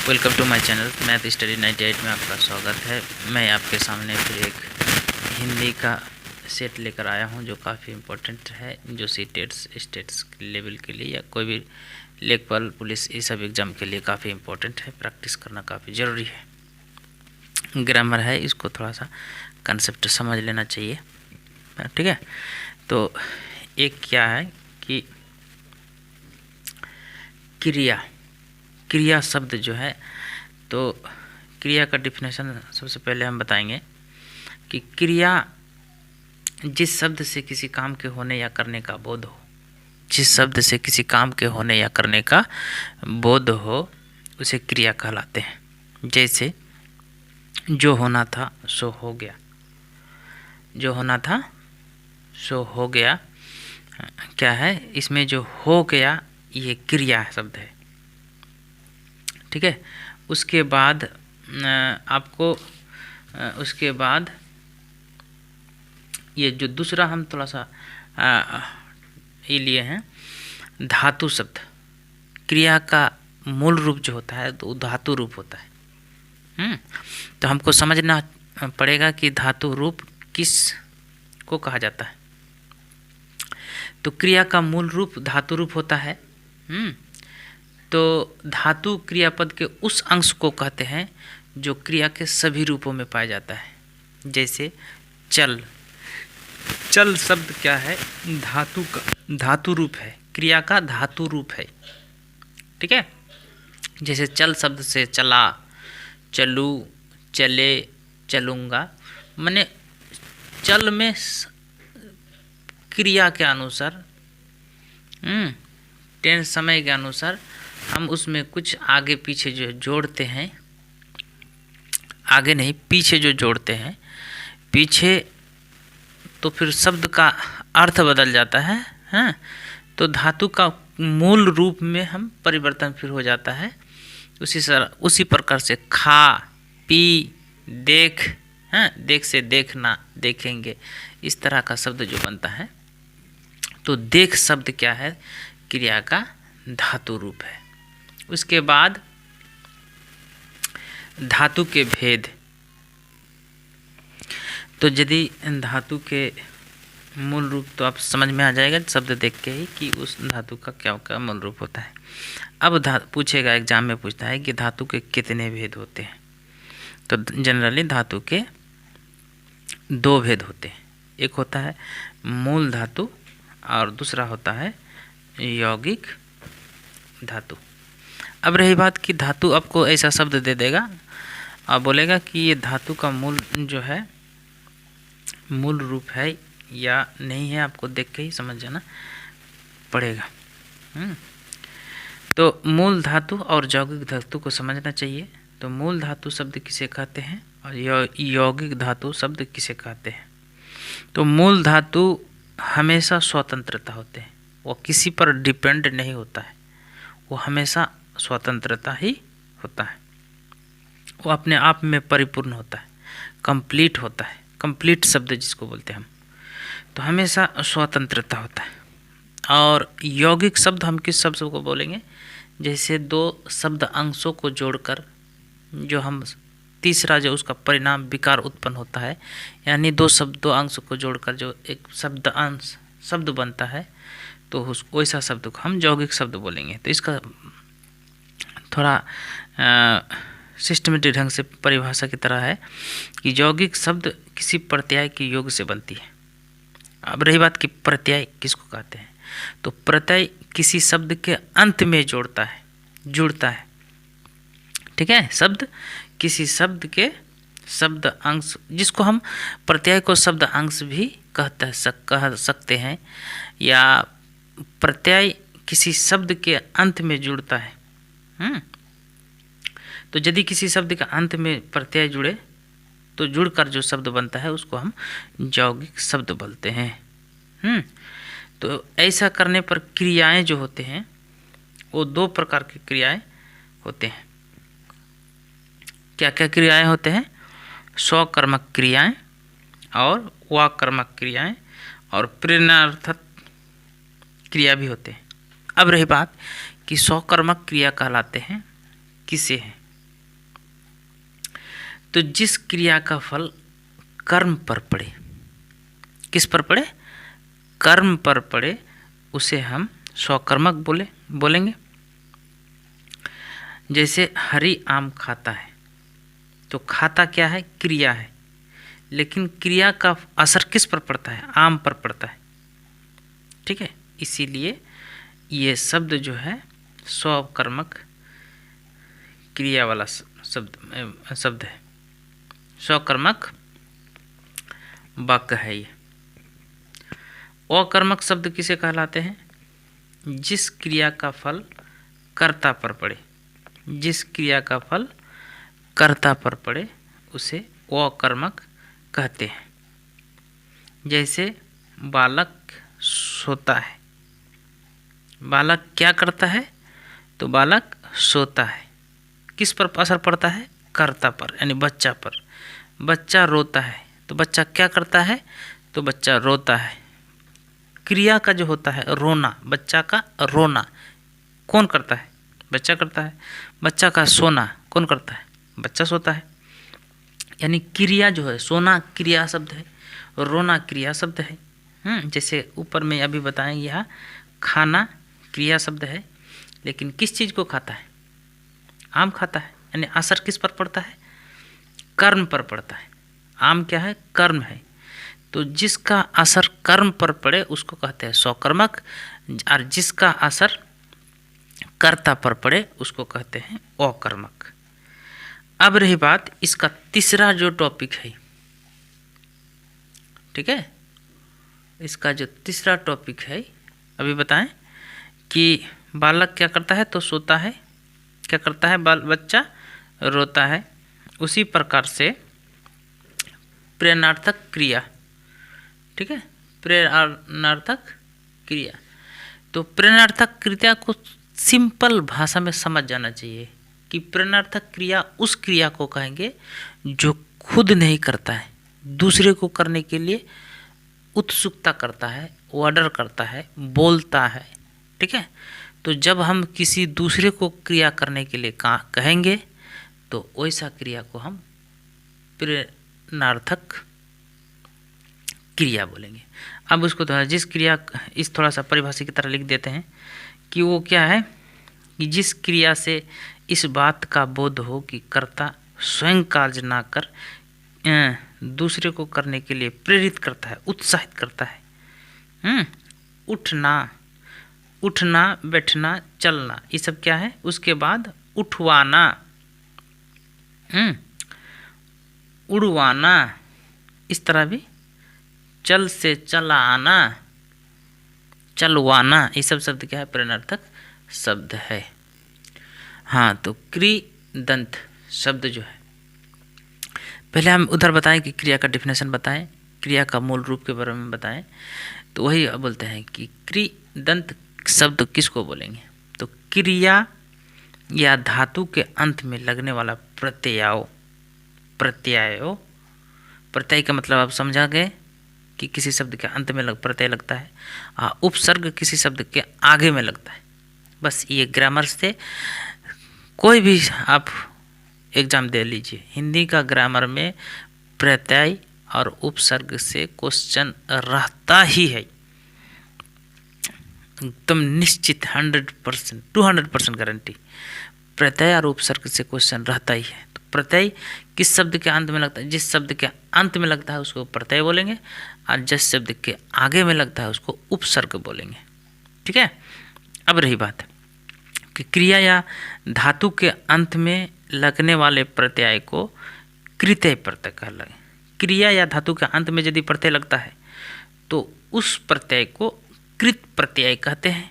Welcome to my channel math study 98 में आपका स्वागत है। मैं आपके सामने फिर एक हिंदी का सेट लेकर आया हूं जो काफ़ी इम्पोर्टेंट है, जो स्टेट्स लेवल के लिए या कोई भी लेखपाल पुलिस ये सब एग्ज़ाम के लिए काफ़ी इम्पोर्टेंट है। प्रैक्टिस करना काफ़ी ज़रूरी है। ग्रामर है, इसको थोड़ा सा कंसेप्ट समझ लेना चाहिए, ठीक है। तो एक क्या है कि क्रिया शब्द जो है, तो क्रिया का डिफिनेशन सबसे पहले हम बताएंगे कि क्रिया जिस शब्द से किसी काम के होने या करने का बोध हो, जिस शब्द से किसी काम के होने या करने का बोध हो उसे क्रिया कहलाते हैं। जैसे जो होना था सो हो गया, जो होना था सो हो गया क्या है, इसमें जो हो गया ये क्रिया शब्द है, ठीक है। उसके बाद उसके बाद ये जो दूसरा हम थोड़ा सा ये लिए हैं, धातु शब्द। क्रिया का मूल रूप जो होता है तो धातु रूप होता है। तो हमको समझना पड़ेगा कि धातु रूप किस को कहा जाता है। तो क्रिया का मूल रूप धातु रूप होता है। तो धातु क्रियापद के उस अंश को कहते हैं जो क्रिया के सभी रूपों में पाया जाता है। जैसे चल शब्द क्या है, धातु का धातु रूप है, क्रिया का धातु रूप है, ठीक है। जैसे चल शब्द से चला, चलू, चले, चलूँगा, माने चल में क्रिया के अनुसार टेंस समय के अनुसार हम उसमें कुछ आगे पीछे जो जोड़ते हैं, आगे नहीं पीछे जो जोड़ते हैं, पीछे तो फिर शब्द का अर्थ बदल जाता है। तो धातु का मूल रूप में हम परिवर्तन फिर हो जाता है। उसी प्रकार से खा, पी, देख, देख से देखना, देखेंगे, इस तरह का शब्द जो बनता है। तो देख शब्द क्या है, क्रिया का धातु रूप है। उसके बाद धातु के भेद। तो यदि धातु के मूल रूप तो आप समझ में आ जाएगा शब्द देख के ही कि उस धातु का क्या क्या मूल रूप होता है। अब पूछेगा, एग्जाम में पूछता है कि धातु के कितने भेद होते हैं। तो जनरली धातु के दो भेद होते हैं। एक होता है मूल धातु और दूसरा होता है यौगिक धातु। अब रही बात कि धातु आपको ऐसा शब्द दे देगा और बोलेगा कि ये धातु का मूल जो है मूल रूप है या नहीं है, आपको देख के ही समझ जाना पड़ेगा। तो मूल धातु और यौगिक धातु को समझना चाहिए। तो मूल धातु शब्द किसे कहते हैं और यौगिक धातु शब्द किसे कहते हैं। तो मूल धातु हमेशा स्वतंत्रता होते हैं, वो किसी पर डिपेंड नहीं होता है, वो हमेशा स्वतंत्रता ही होता है, वो अपने आप में परिपूर्ण होता है, कंप्लीट होता है, कंप्लीट शब्द जिसको बोलते हैं हम। तो हमेशा स्वतंत्रता होता है। और यौगिक शब्द हम किस शब्द को बोलेंगे, जैसे दो शब्द अंशों को जोड़कर जो हम तीसरा जो उसका परिणाम विकार उत्पन्न होता है, यानी दो अंश को जोड़कर जो एक शब्द बनता है, तो वैसा शब्द को हम यौगिक शब्द बोलेंगे। तो इसका थोड़ा सिस्टमेटिक ढंग से परिभाषा की तरह है कि यौगिक शब्द किसी प्रत्यय के योग से बनती है। अब रही बात कि प्रत्यय किसको कहते हैं, तो प्रत्यय किसी शब्द के अंत में जुड़ता है, ठीक है। शब्द किसी शब्द के शब्द अंश, जिसको हम प्रत्यय को शब्द अंश भी कह सकते हैं, या प्रत्यय किसी शब्द के अंत में जुड़ता है। तो यदि किसी शब्द के अंत में प्रत्यय जुड़े तो जुड़कर जो शब्द बनता है उसको हम यौगिक शब्द बोलते हैं। तो ऐसा करने पर क्रियाएं जो होते हैं वो दो प्रकार की क्रियाएं होते हैं। क्या क्या क्रियाएं होते हैं, स्वकर्मक क्रियाएं और वाकर्मक क्रियाएं और प्रेरणार्थक क्रिया भी होते हैं। अब रही बात कि स्वकर्मक क्रिया कहलाते हैं किसे हैं, तो जिस क्रिया का फल कर्म पर पड़े, किस पर पड़े? कर्म पर पड़े, उसे हम स्वकर्मक बोलेंगे। जैसे हरि आम खाता है, तो खाता क्या है? क्रिया है, लेकिन क्रिया का असर किस पर पड़ता है? आम पर पड़ता है। ठीक है, इसीलिए ये शब्द जो है स्वकर्मक क्रिया वाला शब्द है, स्वकर्मक वाक्य है ये। अकर्मक शब्द किसे कहलाते हैं? जिस क्रिया का फल कर्ता पर पड़े, जिस क्रिया का फल कर्ता पर पड़े उसे अकर्मक कहते हैं। जैसे बालक सोता है, बालक क्या करता है? तो बालक सोता है। किस पर असर पड़ता है? कर्ता पर, यानी बच्चा पर। बच्चा रोता है, तो बच्चा क्या करता है? तो बच्चा रोता है। क्रिया का जो होता है रोना, बच्चा का रोना कौन करता है? बच्चा करता है। बच्चा का सोना कौन करता है? बच्चा सोता है। यानी क्रिया जो है, सोना क्रिया शब्द है, रोना क्रिया शब्द है। जैसे ऊपर में अभी बताएंगे, यहाँ खाना क्रिया शब्द है, लेकिन किस चीज़ को खाता है? आम खाता है। यानी असर किस पर पड़ता है? कर्म पर पड़ता है। आम क्या है? कर्म है। तो जिसका असर कर्म पर पड़े उसको कहते हैं स्वकर्मक, और जिसका असर कर्ता पर पड़े उसको कहते हैं अकर्मक। अब रही बात इसका तीसरा जो टॉपिक है, ठीक है, इसका जो तीसरा टॉपिक है अभी बताएं कि बालक क्या करता है? तो सोता है। क्या करता है? बच्चा रोता है। उसी प्रकार से प्रेरणार्थक क्रिया, ठीक है, प्रेरणार्थक क्रिया। तो प्रेरणार्थक क्रिया को सिंपल भाषा में समझ जाना चाहिए कि प्रेरणार्थक क्रिया उस क्रिया को कहेंगे जो खुद नहीं करता है, दूसरे को करने के लिए उत्सुकता करता है, ऑर्डर करता है, बोलता है। ठीक है, तो जब हम किसी दूसरे को क्रिया करने के लिए कहेंगे तो वैसा क्रिया को हम प्रेरणार्थक क्रिया बोलेंगे। अब उसको जिस क्रिया, इस थोड़ा सा परिभाषा की तरह लिख देते हैं कि वो क्या है कि जिस क्रिया से इस बात का बोध हो कि कर्ता स्वयं कार्य ना कर दूसरे को करने के लिए प्रेरित करता है, उत्साहित करता है। उठना, बैठना, चलना, ये सब क्या है? उसके बाद उठवाना, उड़वाना, इस तरह भी चल से चला आना, चलवाना, ये सब शब्द क्या है? प्रेरणार्थक शब्द है। हाँ, तो क्रि दंत शब्द जो है, पहले हम उधर बताएं कि क्रिया का डिफिनेशन बताएं, क्रिया का मूल रूप के बारे में बताएं। तो वही बोलते हैं कि क्रि दंत शब्द किसको बोलेंगे? तो क्रिया या धातु के अंत में लगने वाला प्रत्यय का मतलब आप समझा गए कि किसी शब्द के अंत में प्रत्यय लगता है, उपसर्ग किसी शब्द के आगे में लगता है। बस ये ग्रामर से कोई भी आप एग्जाम दे लीजिए, हिंदी का ग्रामर में प्रत्यय और उपसर्ग से क्वेश्चन रहता ही है, एकदम निश्चित 100%, 200% गारंटी। प्रत्यय और उपसर्ग से क्वेश्चन रहता ही है। तो प्रत्यय किस शब्द के अंत में लगता है? जिस शब्द के अंत में लगता है उसको प्रत्यय बोलेंगे, और जिस शब्द के आगे में लगता है उसको उपसर्ग बोलेंगे। ठीक है, अब रही बात कि क्रिया या धातु के अंत में लगने वाले प्रत्यय को कृत्य प्रत्यय कहलाएगा। क्रिया या धातु के अंत में यदि प्रत्यय लगता है तो उस प्रत्यय को कृत प्रत्यय कहते हैं,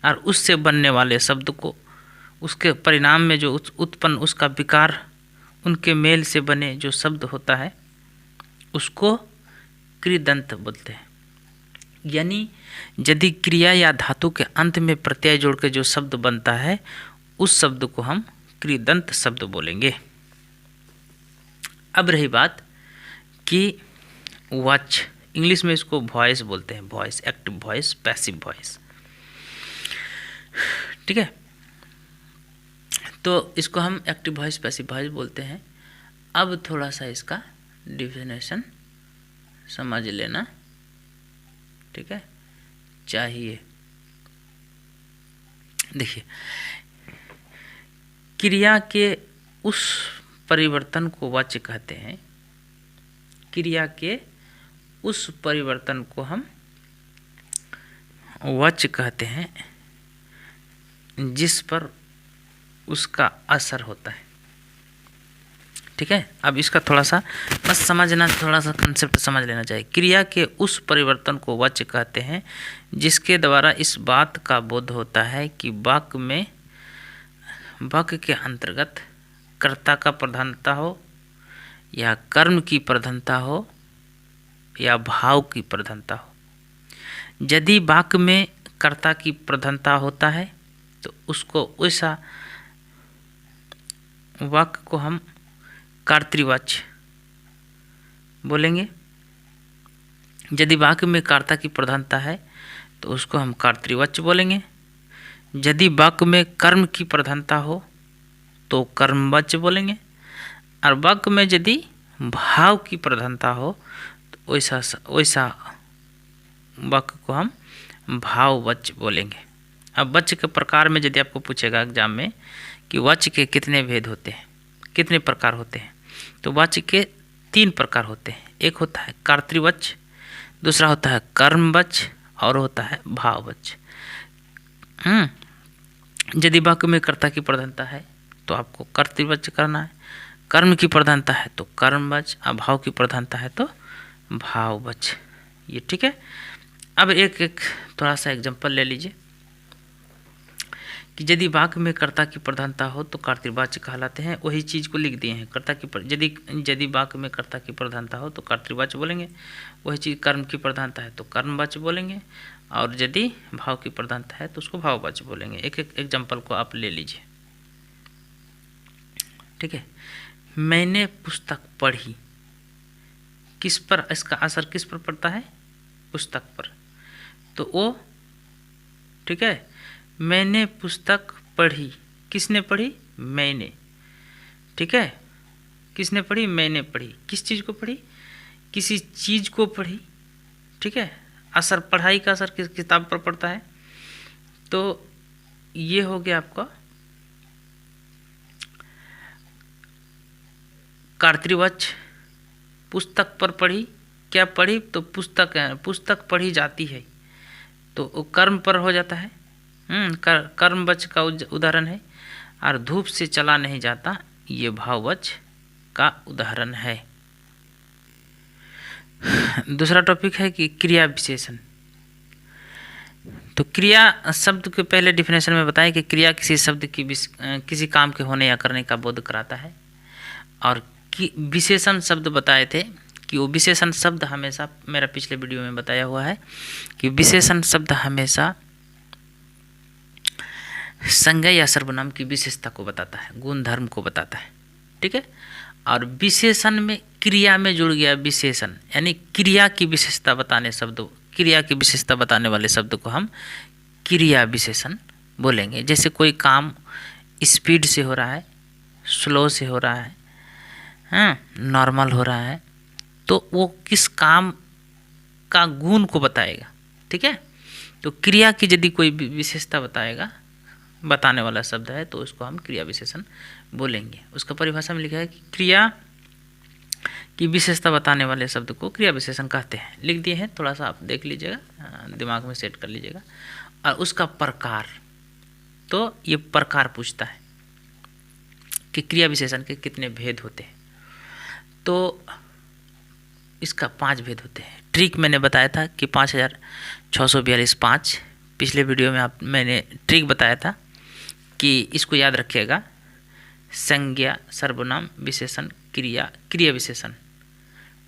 और उससे बनने वाले शब्द को, उसके परिणाम में जो उत्पन्न उसका विकार, उनके मेल से बने जो शब्द होता है उसको कृदंत बोलते हैं। यानी यदि क्रिया या धातु के अंत में प्रत्यय जोड़ के जो शब्द बनता है उस शब्द को हम कृदंत शब्द बोलेंगे। अब रही बात कि वॉच, इंग्लिश में इसको वॉइस बोलते हैं, voice, active voice, passive voice. ठीक है, तो इसको हम एक्टिव वॉइस, पैसिव वॉइस बोलते हैं। अब थोड़ा सा इसका डिफिनेशन समझ लेना, ठीक है, चाहिए। देखिए, क्रिया के उस परिवर्तन को वाच्य कहते हैं, क्रिया के उस परिवर्तन को हम वाच्य कहते हैं जिस पर उसका असर होता है, ठीक है। अब इसका थोड़ा सा बस समझना, थोड़ा सा कंसेप्ट समझ लेना चाहिए। क्रिया के उस परिवर्तन को वाच्य कहते हैं जिसके द्वारा इस बात का बोध होता है कि वाक्य के अंतर्गत कर्ता का प्रधानता हो या कर्म की प्रधानता हो या भाव की प्रधानता हो। यदि वाक्य में कर्ता की प्रधानता होता है तो उसको वैसा वाक्य को हम कर्तृवाच्य बोलेंगे। यदि वाक्य में कर्ता की प्रधानता है तो उसको हम कर्तृवाच्य बोलेंगे। यदि वाक्य में कर्म की प्रधानता हो तो कर्मवाच्य बोलेंगे। और वाक्य में यदि भाव की प्रधानता हो तो वैसा वाक्य को हम भाववाच्य बोलेंगे। अब वाच्य के प्रकार में यदि आपको पूछेगा एग्जाम में कि वाच्य के कितने भेद होते हैं, कितने प्रकार होते हैं, तो वाच्य के 3 प्रकार होते हैं। एक होता है कर्तृवाच्य, दूसरा होता है कर्मवाच्य और होता है भाववाच्य। यदि वाक्य में कर्ता की प्रधानता है तो आपको कर्तृवाच्य करना है, कर्म की प्रधानता है तो कर्मवाच्य, और भाव की प्रधानता है तो भाववाच्य। ये ठीक है। अब एक थोड़ा सा एग्जांपल ले लीजिए कि यदि वाक्य में कर्ता की प्रधानता हो तो कर्तृवाच्य कहलाते हैं। वही चीज़ को लिख दिए हैं, कर्ता की यदि वाक्य में कर्ता की प्रधानता हो तो कर्तृवाच्य बोलेंगे। वही चीज़ कर्म की प्रधानता है तो कर्मवाच्य बोलेंगे, और यदि भाव की प्रधानता है तो उसको भाववाच्य बोलेंगे। एक एग्जाम्पल को आप ले लीजिए, ठीक है। मैंने पुस्तक पढ़ी, किस पर इसका असर किस पर पड़ता है? पुस्तक पर। तो वो ठीक है, मैंने पुस्तक पढ़ी, किसने पढ़ी? मैंने, ठीक है। किसने पढ़ी? मैंने पढ़ी। किस चीज़ को पढ़ी? किसी चीज़ को पढ़ी, ठीक है। असर, पढ़ाई का असर किस किताब पर पड़ता है? तो ये हो गया आपका कर्तृवाच्य। पुस्तक पर पढ़ी, क्या पढ़ी? तो पुस्तक है, पुस्तक पढ़ी जाती है, तो वो कर्म पर हो जाता है। कर्मवाच्य का उदाहरण है। और धूप से चला नहीं जाता, ये भाववाच्य का उदाहरण है। दूसरा टॉपिक है कि क्रिया विशेषण। तो क्रिया शब्द के पहले डिफिनेशन में बताया कि क्रिया किसी शब्द की किसी काम के होने या करने का बोध कराता है। और विशेषण शब्द बताए थे कि वो विशेषण शब्द हमेशा, मेरा पिछले वीडियो में बताया हुआ है कि विशेषण शब्द हमेशा संज्ञा या सर्वनाम की विशेषता को बताता है, गुण धर्म को बताता है, ठीक है। और विशेषण में क्रिया में जुड़ गया विशेषण, यानी क्रिया की विशेषता बताने शब्द, क्रिया की विशेषता बताने वाले शब्द को हम क्रिया विशेषण बोलेंगे। जैसे कोई काम स्पीड से हो रहा है, स्लो से हो रहा है, नॉर्मल हो रहा है, तो वो किस काम का गुण को बताएगा, ठीक है। तो क्रिया की यदि कोई विशेषता बताएगा, बताने वाला शब्द है, तो उसको हम क्रिया विशेषण बोलेंगे। उसका परिभाषा में लिखा है कि क्रिया की विशेषता बताने वाले शब्द को क्रिया विशेषण कहते हैं। लिख दिए हैं, थोड़ा सा आप देख लीजिएगा, दिमाग में सेट कर लीजिएगा। और उसका प्रकार, तो ये प्रकार पूछता है कि क्रिया विशेषण के कितने भेद होते हैं। तो इसका 5 भेद होते हैं। ट्रिक मैंने बताया था कि 5642 5 पिछले वीडियो में मैंने ट्रिक बताया था कि इसको याद रखिएगा। संज्ञा, सर्वनाम, विशेषण, क्रिया, क्रिया विशेषण,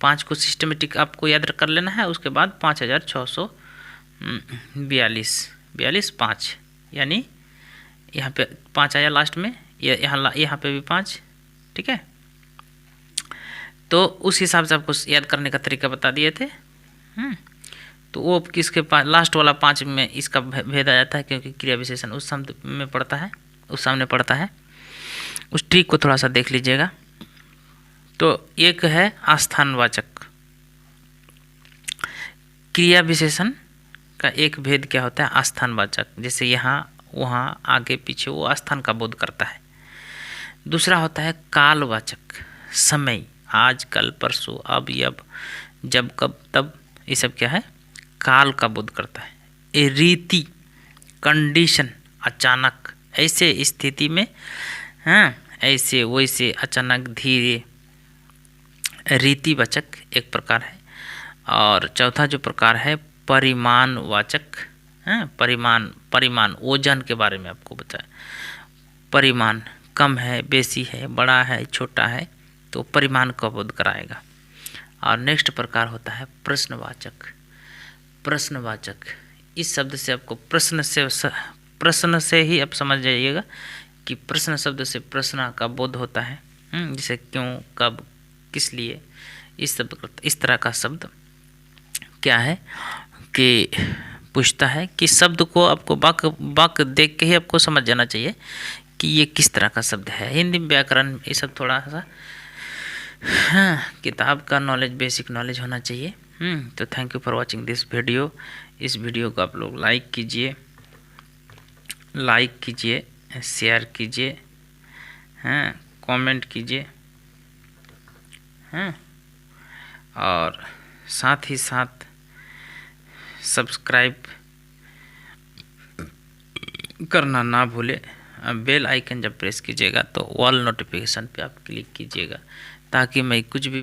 5 को सिस्टमेटिक आपको याद कर लेना है। उसके बाद 5642 5, यानी यहाँ पे 5 आया लास्ट में, यहाँ पे भी 5, ठीक है। तो उस हिसाब से आपको याद करने का तरीका बता दिए थे। तो वो किसके पास लास्ट वाला 5 में इसका भेद आ जाता है, क्योंकि क्रिया विशेषण उस शब्द में पड़ता है, उस सामने पड़ता है। उस ट्रिक को थोड़ा सा देख लीजिएगा, तो एक है आस्थानवाचक। क्रिया विशेषण का एक भेद क्या होता है, आस्थानवाचक, जैसे यहाँ वहाँ आगे पीछे, वो आस्थान का बोध करता है। दूसरा होता है कालवाचक, समय, आज कल परसों अब यब जब कब तब, ये सब क्या है, काल का बोध करता है। ये रीति, कंडीशन, अचानक, ऐसे स्थिति में, हाँ, ऐसे वैसे, अचानक, धीरे, रीतिवाचक एक प्रकार है। और चौथा जो प्रकार है परिमाणवाचक, परिमाण ओजन के बारे में आपको बताया, परिमाण कम है, बेसी है, बड़ा है, छोटा है, तो परिमाण का बोध कराएगा। और नेक्स्ट प्रकार होता है प्रश्नवाचक। प्रश्नवाचक, इस शब्द से आपको प्रश्न से ही आप समझ जाइएगा कि प्रश्न शब्द से प्रश्न का बोध होता है, जैसे क्यों, कब, किस लिए, इस तरह का शब्द क्या है कि पूछता है कि शब्द को आपको वाक्य देख के ही आपको समझ जाना चाहिए कि ये किस तरह का शब्द है। हिंदी व्याकरण ये सब थोड़ा सा किताब का नॉलेज, बेसिक नॉलेज होना चाहिए। तो thank you for watching this video. इस वीडियो को आप लोग लाइक कीजिए, शेयर कीजिए, कमेंट कीजिए, और साथ ही साथ सब्सक्राइब करना ना भूले। बेल आइकन जब प्रेस कीजिएगा तो ऑल नोटिफिकेशन पे आप क्लिक कीजिएगा, ताकि मैं कुछ भी